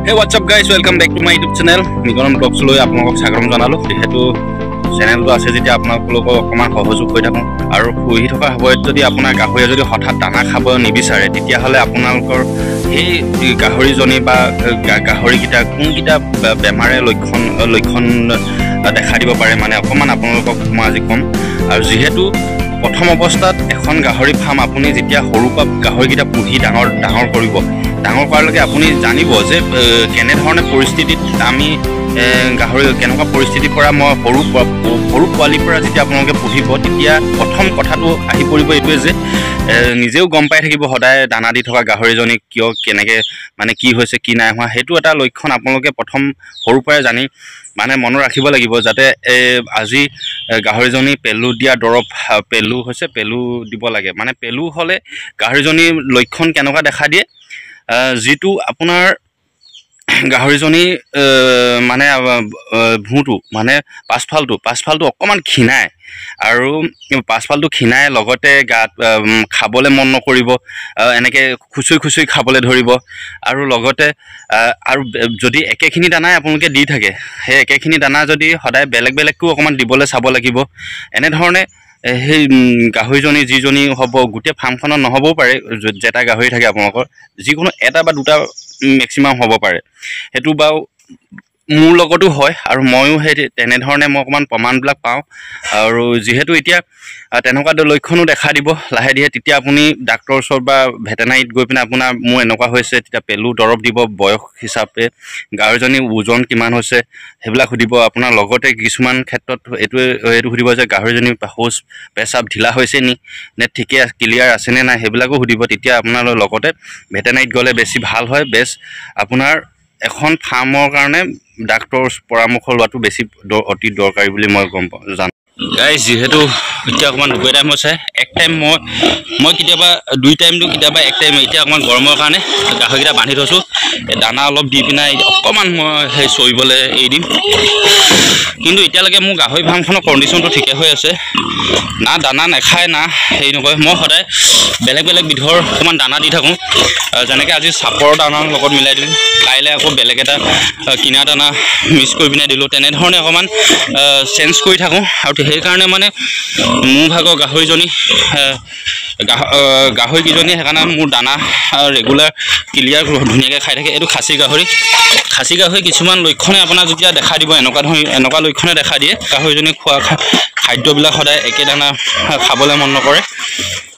Hey, what's up guys, welcome back to my YouTube channel. Mikonon Vlogs লৈ আপোনাক স্বাগতম জনালো। যেহেতু চেনেলটো আছে যেতিয়া আপোনালোকক অকমান সহযোগ কৰি থাকোঁ আৰু পুহি থকা সময়ত যদি আপোনাৰ গাহৰিয়ে যদি হঠাৎ দানা খাব নিবিচাৰে তেতিয়াহ'লে আপোনালোকৰ সেই গাহৰিজনী বা গাহৰিকেইটা কোনকেইটা বেমাৰে লক্ষণ দেখা দিব পাৰে মানে অকমান আপোনালোকক মই আজি ক'ম। আৰু যেহেতু প্ৰথম অৱস্থাত এখন গাহৰি ফাৰ্ম আপুনি যেতিয়া সৰু পৰা গাহৰিকেইটা পুহি ডাঙৰ কৰিব, ডাঙৰ কৰালৈকে আপুনি জানিব যে কেনেধৰণে পৰিস্থিতিত আমি গাহৰি কেনেকুৱা পৰিস্থিতিৰ পৰা মই সৰু পোৱালিৰ পৰা যেতিয়া আপোনালোকে পুহিব তেতিয়া প্ৰথম কথাটো আহি পৰিব এইটোৱে যে নিজেও গম পাই থাকিব সদায় দানা দি থকা গাহৰিজনীক কিয় কেনেকৈ মানে কি হৈছে কি নাই হোৱা, সেইটো এটা লক্ষণ আপোনালোকে প্ৰথম সৰুৰ পৰাই জানি মানে মনত ৰাখিব লাগিব যাতে আজি গাহৰিজনী পেলু দিয়া দৰৱ পেলু হৈছে পেলু দিব লাগে। মানে পেলু হ'লে গাহৰিজনীৰ লক্ষণ কেনেকুৱা দেখা দিয়ে, যিটো আপোনাৰ গাহৰিজনী মানে ভুঁটো মানে পাছফালটো অকণমান ক্ষীণায় আৰু পাছফালটো ক্ষীণাই লগতে গাত খাবলৈ মন নকৰিব, এনেকৈ খুচুৰি খাবলৈ ধৰিব আৰু লগতে আৰু যদি একেখিনি দানাই আপোনালোকে দি থাকে সেই একেখিনি দানা যদি সদায় বেলেগকৈও অকণমান দিবলৈ চাব লাগিব। এনেধৰণে সেই গাহৰিজনী যিজনী হ'ব গোটেই ফাৰ্মখনত নহ'বও পাৰে, যেটা গাহৰি থাকে আপোনালোকৰ যিকোনো এটা বা দুটা মেক্সিমাম হ'ব পাৰে, সেইটো বাৰু মোৰ লগতো হয় আৰু ময়ো সেই তেনেধৰণে মই অকণমান প্ৰমাণবিলাক পাওঁ। আৰু যিহেতু এতিয়া তেনেকুৱা লক্ষণো দেখা দিব লাহে ধীৰে, তেতিয়া আপুনি ডাক্তৰৰ ওচৰত বা ভেটেনাৰীত গৈ পিনে আপোনাৰ মোৰ এনেকুৱা হৈছে তেতিয়া পেলু দৰৱ দিব, বয়স হিচাপে গাহৰিজনীৰ ওজন কিমান হৈছে সেইবিলাক সুধিব। আপোনাৰ লগতে কিছুমান ক্ষেত্ৰত এইটো সুধিব যে গাহৰিজনীৰ শৌচ পেচাব ঢিলা হৈছে নে ঠিকে ক্লিয়াৰ আছেনে নাই সেইবিলাকো সুধিব। তেতিয়া আপোনাৰ লগতে ভেটেনাৰীত গ'লে বেছি ভাল হয়। বেষ্ট আপোনাৰ এখন ফাৰ্মৰ কাৰণে ডাক্তৰৰ পৰামৰ্শ লোৱাটো বেছি অতি দৰকাৰী বুলি মই জানো। গাইজ যিহেতু এতিয়া অকণমান দুপৰীয়া টাইম হৈছে, এক টাইম মই কেতিয়াবা 2 টাইম দিওঁ, কেতিয়াবা 1 টাইম। এতিয়া অকণমান গৰমৰ কাৰণে গাহৰিকেইটা বান্ধি থৈছোঁ, দানা অলপ দি পিনে অকণমান মই সেই চৰিবলৈ এৰি দিম। কিন্তু এতিয়ালৈকে মোৰ গাহৰি ফাৰ্মখনৰ কণ্ডিশ্যনটো ঠিকে হৈ আছে, না দানা নাখায় না হেৰি নকৰে। মই সদায় বেলেগ বিধৰ অকণমান দানা দি থাকোঁ, যেনেকৈ আজি চাপৰ দানাৰ লগত মিলাই দিলোঁ, কাইলৈ আকৌ বেলেগ এটা কিনা দানা মিক্স কৰি পিনে দিলোঁ, তেনেধৰণে অকণমান চেঞ্জ কৰি থাকোঁ। আৰু সেইকাৰণে মানে মোৰ ভাগৰ গাহৰিকেইজনী সেইকাৰণে মোৰ দানা ৰেগুলাৰ ক্লিয়াৰ ধুনীয়াকৈ খাই থাকে। এইটো খাচী গাহৰি কিছুমান লক্ষণে আপোনাৰ যেতিয়া দেখা দিব, এনেকুৱা লক্ষণে দেখা দিয়ে গাহৰিজনী খোৱা খাদ্যবিলাক সদায় একে দানা খাবলৈ মন নকৰে।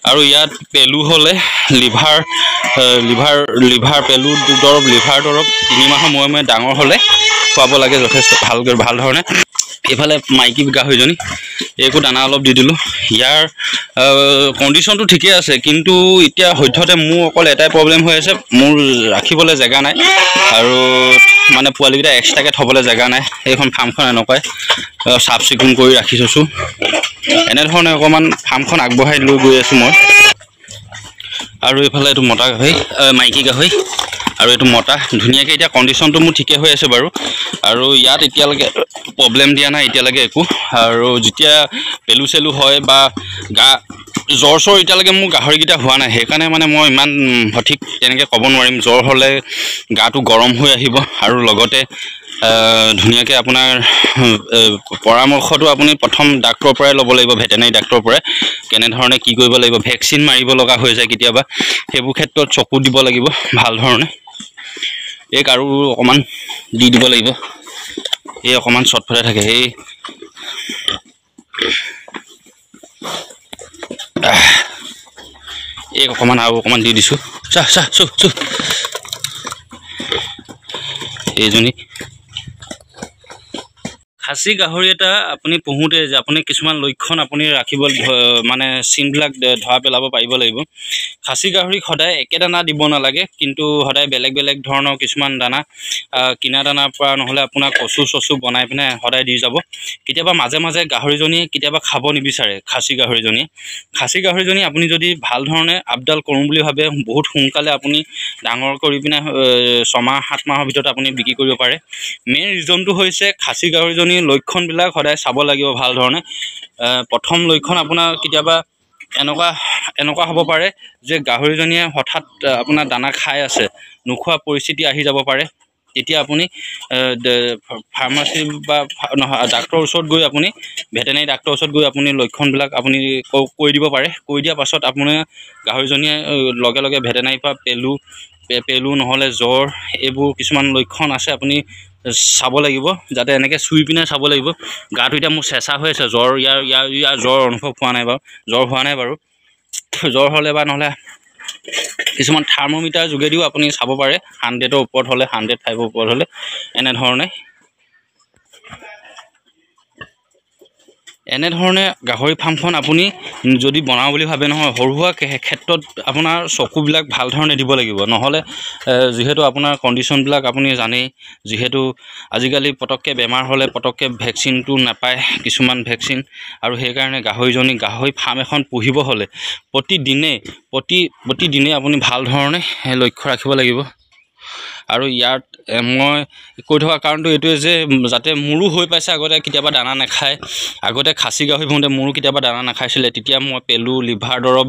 আৰু ইয়াত পেলু হ'লে লিভাৰ পেলু দৰৱ, লিভাৰ দৰৱ 3 মাহৰ মূৰে ডাঙৰ হ'লে খুৱাব লাগে যথেষ্ট ভাল ধৰণে। এইফালে মাইকী গাহৰিজনী একো দানা অলপ দি দিলোঁ। ইয়াৰ কণ্ডিশ্যনটো ঠিকে আছে, কিন্তু এতিয়া সদ্যহতে মোৰ অকল এটাই প্ৰব্লেম হৈ আছে, মোৰ ৰাখিবলৈ জেগা নাই আৰু মানে পোৱালিকেইটা এক্সট্ৰাকৈ থ'বলৈ জেগা নাই। এইখন ফাৰ্মখন এনেকুৱাই চাফ চিকুণ কৰি ৰাখি থৈছোঁ। এনেধৰণে অকণমান ফাৰ্মখন আগবঢ়াই লৈ গৈ আছোঁ মই। আৰু এইফালে এইটো মতা গাহৰি, মাইকী গাহৰি আৰু এইটো মতা ধুনীয়াকৈ এতিয়া কণ্ডিশ্যনটো মোৰ ঠিকে হৈ আছে বাৰু। আৰু ইয়াত এতিয়ালৈকে প্ৰব্লেম দিয়া নাই এতিয়ালৈকে একো। আৰু যেতিয়া পেলু চেলু হয় বা জ্বৰ এতিয়ালৈকে মোৰ গাহৰিকেইটা হোৱা নাই, সেইকাৰণে মানে মই ইমান সঠিক তেনেকৈ ক'ব নোৱাৰিম। জ্বৰ হ'লে গাটো গৰম হৈ আহিব আৰু লগতে ধুনীয়াকৈ আপোনাৰ পৰামৰ্শটো আপুনি প্ৰথম ডাক্তৰৰ পৰাই ল'ব লাগিব, ভেটেনাৰী ডাক্তৰৰ পৰাই কেনেধৰণে কি কৰিব লাগিব। ভেকচিন মাৰিব লগা হৈ যায় কেতিয়াবা, সেইবোৰ ক্ষেত্ৰত চকু দিব লাগিব ভাল ধৰণে। আৰু অকণমান দি দিব লাগিব, এই অকণমান চটফটাই থাকে এই অকণমান আৰু অকণমান দি দিছোঁ। এইজনী খাচী গাহৰি এটা আপুনি পুহোঁতে যে আপুনি কিছুমান লক্ষণ আপুনি ৰাখিব মানে চিনবিলাক ধৰা পেলাব পাৰিব লাগিব। খাচী গাহৰিক সদায় একে দানা দিব নালাগে, কিন্তু সদায় বেলেগ ধৰণৰ কিছুমান দানা কিনা দানাৰ পৰা নহ'লে আপোনাৰ কচু চচু বনাই পিনে সদায় দি যাব। কেতিয়াবা মাজে গাহৰিজনীয়ে কেতিয়াবা খাব নিবিচাৰে। খাচী গাহৰিজনী আপুনি যদি ভাল ধৰণে আপডাল কৰোঁ বুলি ভাবে, বহুত সোনকালে আপুনি ডাঙৰ কৰি পিনে 6 মাহ 7 মাহৰ ভিতৰত আপুনি বিক্ৰী কৰিব পাৰে। মেইন ৰিজনটো হৈছে খাচী গাহৰিজনী লক্ষণবিলাক সদায় চাব লাগিব ভাল ধৰণে। প্ৰথম লক্ষণ আপোনাৰ কেতিয়াবা এনেকুৱা হ'ব পাৰে যে গাহৰিজনীয়ে হঠাৎ আপোনাৰ দানা খাই আছে, নোখোৱা পৰিস্থিতি আহি যাব পাৰে। তেতিয়া আপুনি ফাৰ্মাচী বা নহয় ডাক্তৰৰ ওচৰত গৈ আপুনি ভেটেনেৰি ডাক্তৰৰ ওচৰত গৈ আপুনি লক্ষণবিলাক আপুনি কৈ দিব পাৰে। কৈ দিয়াৰ পাছত আপোনাৰ গাহৰিজনীয়ে লগে লগে ভেটেনেৰিৰ পৰা পেলু নহ'লে জ্বৰ এইবোৰ কিছুমান লক্ষণ আছে আপুনি চাব লাগিব, যাতে এনেকৈ চুই পিনে চাব লাগিব। গাটো এতিয়া মোৰ চেঁচা হৈ আছে, ইয়াৰ জ্বৰ অনুভৱ হোৱা নাই বাৰু, জ্বৰ হোৱা নাই বাৰু। জ্বৰ হ'লে বা নহ'লে কিছুমান থাৰ্মোমিটাৰ যোগেদিও আপুনি চাব পাৰে, 100ৰ ওপৰত হ'লে, 105ৰ ওপৰত হ'লে এনেধৰণে গাহৰি ফাৰ্মখন আপুনি যদি বনাওঁ বুলি ভাবে নহয়, সৰু সুৰা ক্ষেত্ৰত আপোনাৰ চকুবিলাক ভাল ধৰণে দিব লাগিব। নহ'লে যিহেতু আপোনাৰ কণ্ডিশ্যনবিলাক আপুনি জানেই, যিহেতু আজিকালি পটককৈ বেমাৰ হ'লে পটককৈ ভেকচিনটো নাপায় কিছুমান ভেকচিন, আৰু সেইকাৰণে গাহৰি ফাৰ্ম এখন পুহিব হ'লে প্ৰতিদিনে আপুনি ভাল ধৰণে লক্ষ্য ৰাখিব লাগিব। আৰু ইয়াত মই কৈ থকা কাৰণটো এইটোৱে যে যাতে মোৰো হৈ পাইছে, আগতে কেতিয়াবা দানা নাখায়, আগতে খাচী গাহৰি পুহোঁতে মোৰো কেতিয়াবা দানা নাখাইছিলে, তেতিয়া মই পেলু, লিভাৰ দৰৱ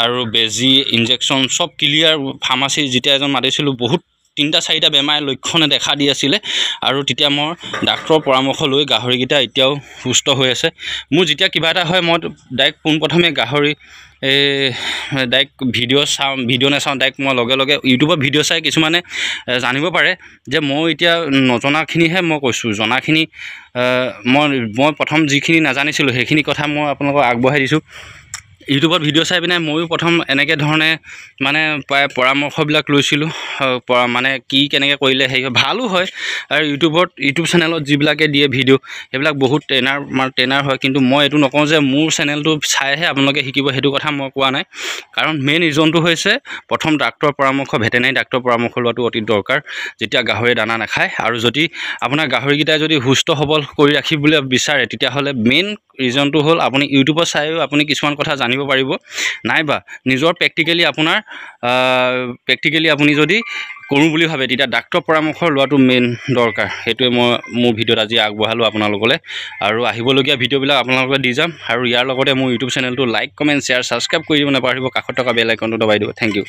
আৰু বেজী, ইনজেকশ্যন চব ক্লিয়াৰ ফাৰ্মাচী যেতিয়া এজন মাতিছিলোঁ, বহুত 3-4টা বেমাৰে লক্ষণে দেখা দি আছিলে, আৰু তেতিয়া মই ডাক্তৰৰ পৰামৰ্শ লৈ গাহৰিকেইটা এতিয়াও সুস্থ হৈ আছে। মোৰ যেতিয়া কিবা এটা হয় মই ডাইৰেক্ট পোনপ্ৰথমে গাহৰি ডাইৰেক্ট ভিডিঅ' নাচাওঁ, ডাইৰেক্ট মই লগে লগে ইউটিউবত ভিডিঅ' চাই কিছুমানে জানিব পাৰে যে মই এতিয়া নজনাখিনিহে মই কৈছোঁ, জনাখিনি মই প্ৰথম যিখিনি নাজানিছিলোঁ সেইখিনি কথা মই আপোনালোকক আগবঢ়াই দিছোঁ। ইউটিউবত ভিডিঅ' চাই পিনে ময়ো প্ৰথম এনেকৈ ধৰণে মানে প্ৰায় পৰামৰ্শবিলাক লৈছিলোঁ, মানে কেনেকৈ কৰিলে হেৰি হয়, ভালো হয়। আৰু ইউটিউব চেনেলত যিবিলাকে দিয়ে ভিডিঅ' সেইবিলাক বহুত ট্ৰেইনাৰ হয়, কিন্তু মই এইটো নকওঁ যে মোৰ চেনেলটো চাইহে আপোনালোকে শিকিব, সেইটো কথা মই কোৱা নাই। কাৰণ মেইন ৰিজনটো হৈছে প্ৰথম ভেটেনেৰি ডাক্তৰৰ পৰামৰ্শ লোৱাটো অতি দৰকাৰ, যেতিয়া গাহৰিয়ে দানা নাখায়। আৰু যদি আপোনাৰ গাহৰিকেইটাই যদি সুস্থ সবল কৰি ৰাখিবলৈ বিচাৰে, তেতিয়াহ'লে মেইন ৰিজনটো হ'ল আপুনি ইউটিউবত চাইও আপুনি কিছুমান কথা জানিব পাৰিব, নাইবা নিজৰ প্ৰেক্টিকেলি আপুনি যদি কৰোঁ বুলি ভাবে, তেতিয়া ডাক্তৰৰ পৰামৰ্শ লোৱাটো মেইন দৰকাৰ। সেইটোৱে মই মোৰ ভিডিঅ'ত আজি আগবঢ়ালোঁ আপোনালোকলৈ, আৰু আহিবলগীয়া ভিডিঅ'বিলাক আপোনালোকে দি যাম। আৰু ইয়াৰ লগতে মোৰ ইউটিউব চেনেলটো লাইক, কমেণ্ট, শ্বেয়াৰ, ছাবস্ক্ৰাইব কৰি দিব নাপাহৰিব, কাষত থকা বেল আইকনটো দবাই দিব। Thank U.